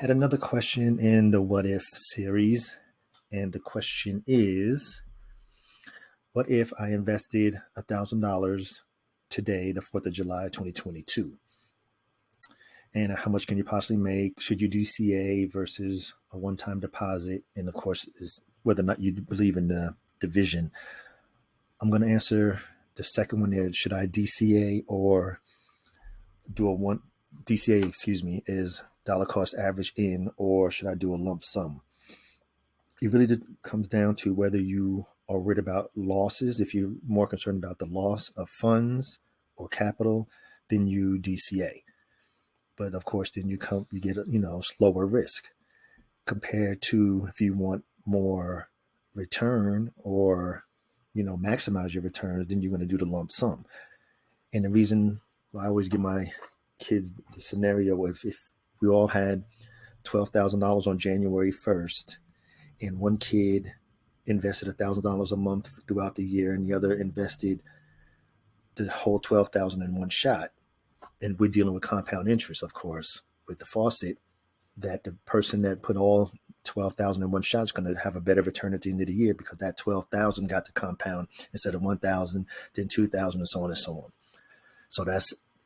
Had another question in the What If series, and the question is, what if I invested $1,000 today, the 4th of July, 2022? And how much can you possibly make? Should you DCA versus a one-time deposit? And of course, is whether or not you believe in the division. I'm going to answer the second one there. Should I DCA or do a one DCA, is dollar cost average in, or should I do a lump sum? It really comes down to whether you are worried about losses. If you're more concerned about the loss of funds or capital, then you DCA. But of course, then you get slower risk compared to if you want more return or maximize your returns, then you're going to do the lump sum. And the reason I always give my kids the scenario, if we all had $12,000 on January 1st, and one kid invested $1,000 a month throughout the year, and the other invested the whole $12,000 in one shot, and we're dealing with compound interest, of course, with the faucet, that the person that put all 12,000 in one shot is going to have a better return at the end of the year because that 12,000 got to compound instead of 1,000, then 2,000, and so on and so on. So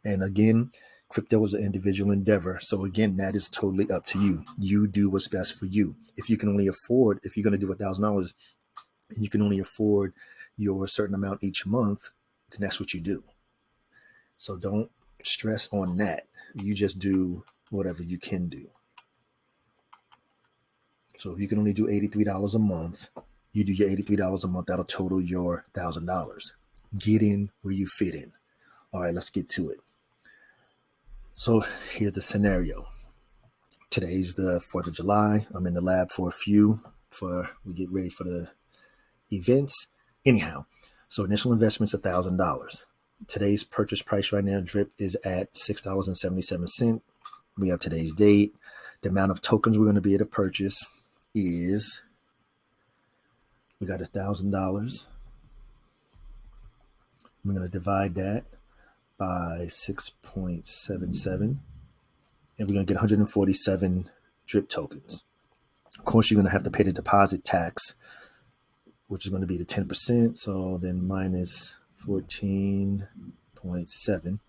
and again, crypto is an individual endeavor. So again, that is totally up to you. You do what's best for you. If you can only afford, if you're going to do $1,000 and you can only afford your certain amount each month, then that's what you do. So don't stress on that. You just do whatever you can do. So if you can only do $83 a month, you do your $83 a month. That'll total your $1,000. Get in where you fit in. All right, let's get to it. So here's the scenario. Today's the 4th of July. I'm in the lab we get ready for the events. Anyhow, so initial investment's $1,000. Today's purchase price right now, DRIP, is at $6.77. We have today's date. The amount of tokens we're going to be able to purchase is, we got $1,000. We're going to divide that by 6.77, and we're going to get 147 DRIP tokens. Of course, you're going to have to pay the deposit tax, which is going to be the 10%. So then minus 14.7.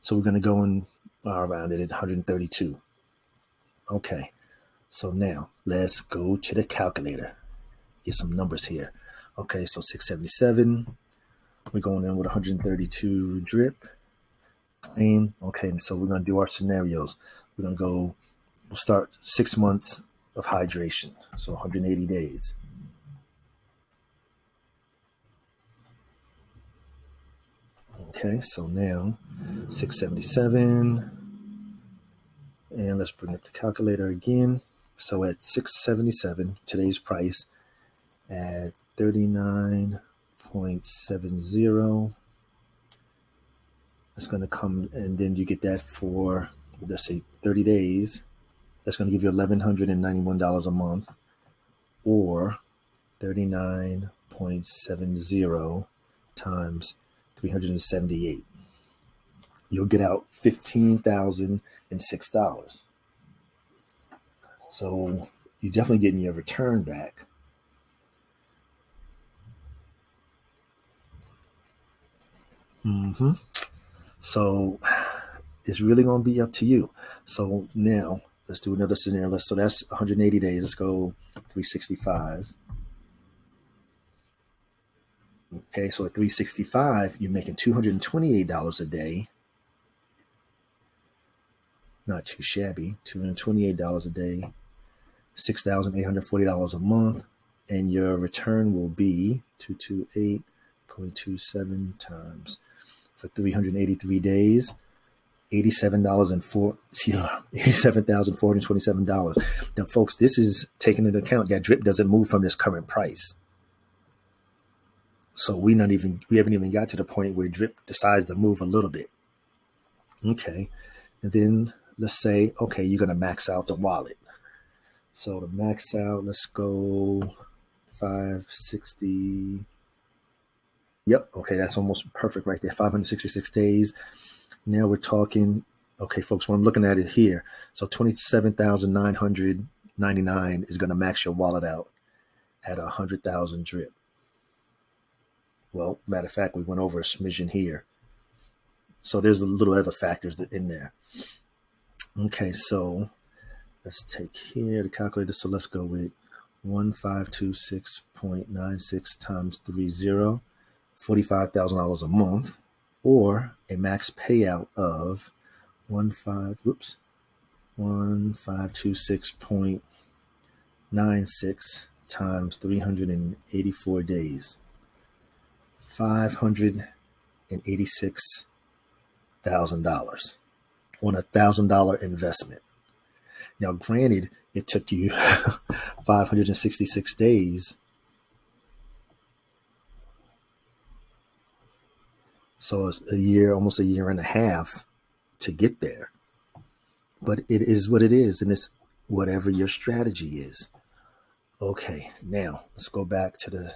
So we're going to go in around it at 132. Okay. So now let's go to the calculator. Get some numbers here. Okay. So 677. We're going in with 132 DRIP claim. Okay. And so we're going to do our scenarios. We'll start 6 months of hydration. So 180 days. Okay, so now 677, and let's bring up the calculator again. So at 677, today's price at 39.70, it's going to come, and then you get that for, let's say, 30 days. That's going to give you $1,191 a month, or 39.70 times 378. You'll get out $15,006. So you're definitely getting your return back. So it's really going to be up to you. So now let's do another scenario. So that's 180 days. Let's go 365. Okay, so at 365, you're making $228 a day. Not too shabby. $228 a day, $6,840 a month, and your return will be 228.27 times for 383 days, $87,427. Now, folks, this is taking into account that DRIP doesn't move from this current price. So we haven't even got to the point where DRIP decides to move a little bit. Okay. And then let's say, okay, you're going to max out the wallet. So to max out, let's go 560. Yep. Okay. That's almost perfect right there. 566 days. Now we're talking Okay, folks, when I'm looking at it here, so 27,999 is going to max your wallet out at 100,000 drip. Well, matter of fact, we went over a smidgen here. So there's a little other factors that in there. Okay, so let's take here the calculator. So let's go with 1526.96 times 30, $45,000 a month, or a max payout of 1526.96 times 384 days, $586,000 on $1,000 investment. Now, granted, it took you 566 days. So it's a year, almost a year and a half to get there. But it is what it is, and it's whatever your strategy is. Okay, now let's go back to the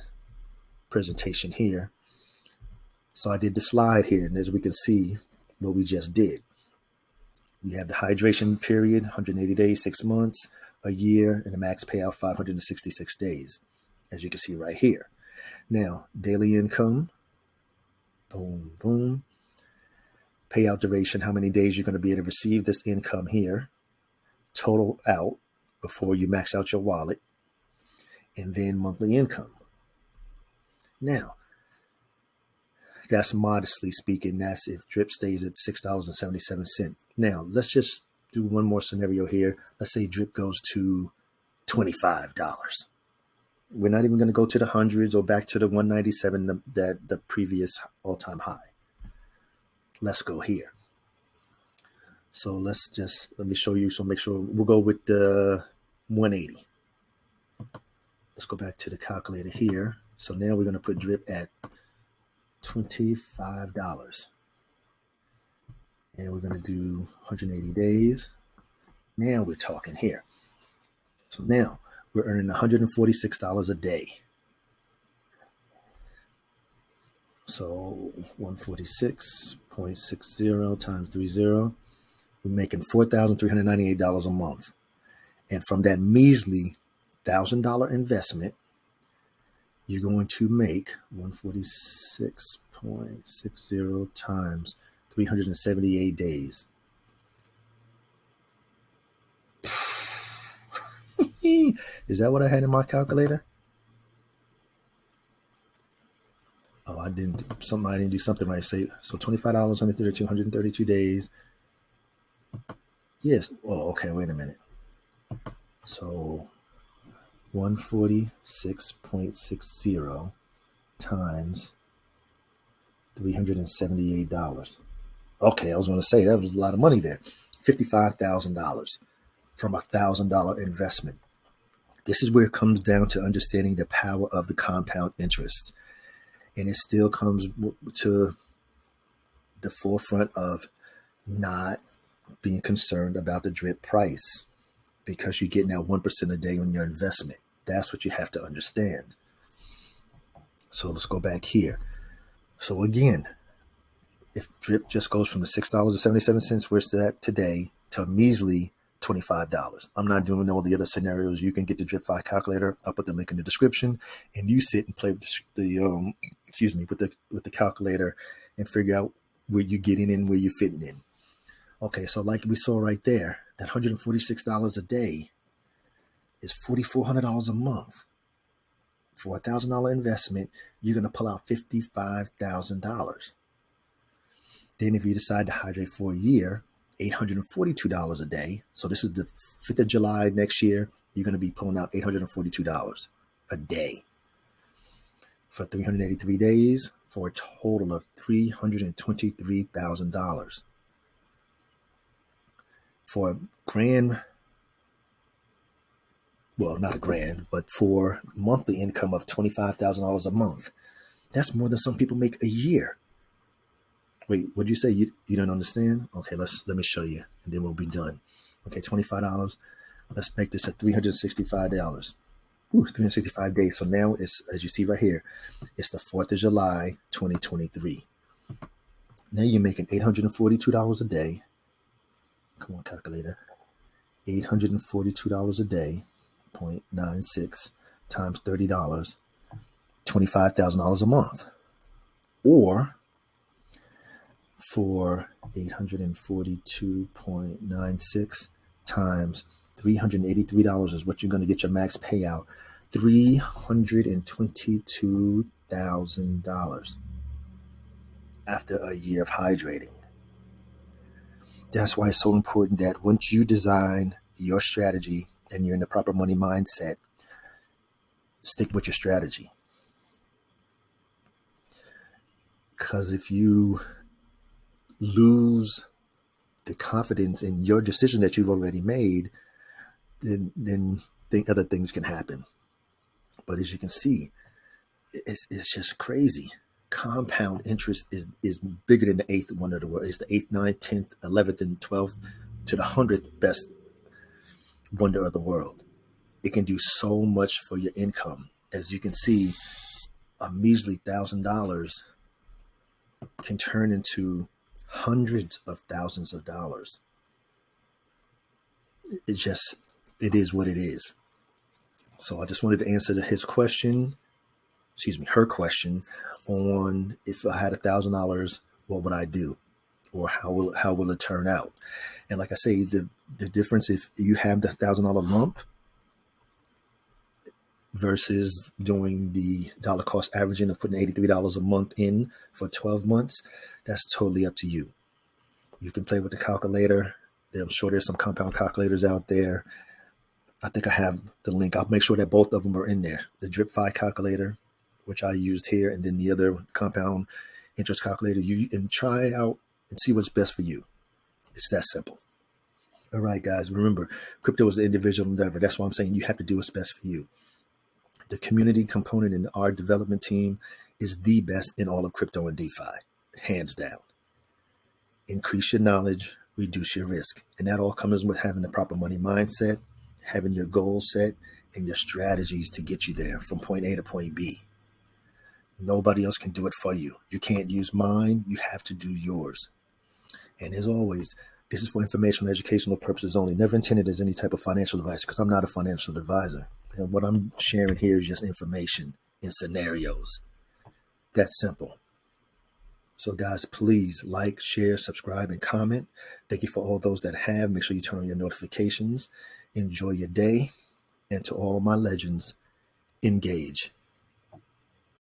presentation here. So I did the slide here, and as we can see what we just did. We have the hydration period, 180 days, 6 months, a year, and a max payout 566 days, as you can see right here. Now, daily income, boom, boom. Payout duration, how many days you're going to be able to receive this income here. Total out before you max out your wallet. And then monthly income. Now, that's modestly speaking, that's if drip stays at $6.77. Now, let's just do one more scenario here. Let's say drip goes to $25. We're not even going to go to the hundreds or back to the 197, the previous all-time high. Let's go here. So let me show you. So make sure we'll go with the 180. Let's go back to the calculator here. So now we're going to put drip at $25. And we're going to do 180 days. Now we're talking here. So now we're earning $146 a day. So 146.60 times 30, we're making $4,398 a month. And from that measly $1,000 investment, you're going to make 146.60 times 378 days. Is that what I had in my calculator? Oh, I didn't do something right. So $25, 132 days. Yes. Oh, okay. Wait a minute. So 146.60 times $378. Okay, I was going to say that was a lot of money there. $55,000 from $1,000 investment. This is where it comes down to understanding the power of the compound interest. And it still comes to the forefront of not being concerned about the drip price, because you're getting out 1% a day on your investment. That's what you have to understand. So let's go back here. So again, if drip just goes from the $6.77 where it's at today to a measly $25. I'm not doing all the other scenarios. You can get the DripFi calculator. I'll put the link in the description, and you sit and play with the calculator and figure out where you're getting in, where you're fitting in. Okay, so like we saw right there, that $146 a day is $4,400 a month. For a $1,000 investment, you're going to pull out $55,000. Then if you decide to hydrate for a year, $842 a day. So this is the 5th of July next year. You're going to be pulling out $842 a day for 383 days for a total of $323,000. For a grand, well, not a grand, but for monthly income of $25,000 a month. That's more than some people make a year. Wait, what'd you say? You don't understand? Okay, let me show you, and then we'll be done. Okay, $25. Let's make this at $365. 365 days. So now it's, as you see right here, it's the 4th of July, 2023. Now you're making $842 a day. Come on, calculator. $842 a day, 0.96 times $30, $25,000 a month. Or for 842.96 times $383 is what you're going to get your max payout. $322,000 after a year of hydrating. That's why it's so important that once you design your strategy and you're in the proper money mindset, stick with your strategy. Because if you lose the confidence in your decision that you've already made, then other things can happen. But as you can see, it's just crazy. Compound interest is bigger than the eighth wonder of the world. It's the 8th, 9th, 10th, 11th, and 12th to the 100th best wonder of the world. It can do so much for your income. As you can see, a measly $1,000 can turn into hundreds of thousands of dollars. It is what it is. So I just wanted to answer her question on if I had $1,000, what would I do? Or how will it turn out? And like I say, the difference, if you have the $1,000 lump versus doing the dollar cost averaging of putting $83 a month in for 12 months, that's totally up to you. You can play with the calculator. I'm sure there's some compound calculators out there. I think I have the link. I'll make sure that both of them are in there. The DripFi calculator, which I used here, and then the other compound interest calculator. You can try out and see what's best for you. It's that simple. All right, guys, remember, crypto is the individual endeavor. That's why I'm saying you have to do what's best for you. The community component in our development team is the best in all of crypto and DeFi, hands down. Increase your knowledge, reduce your risk. And that all comes with having the proper money mindset, having your goals set, and your strategies to get you there from point A to point B. Nobody else can do it for you. You can't use mine. You have to do yours. And as always, this is for informational, educational purposes only. Never intended as any type of financial advice, because I'm not a financial advisor. And what I'm sharing here is just information in scenarios. That's simple. So guys, please like, share, subscribe, and comment. Thank you for all those that have. Make sure you turn on your notifications. Enjoy your day. And to all of my legends, engage.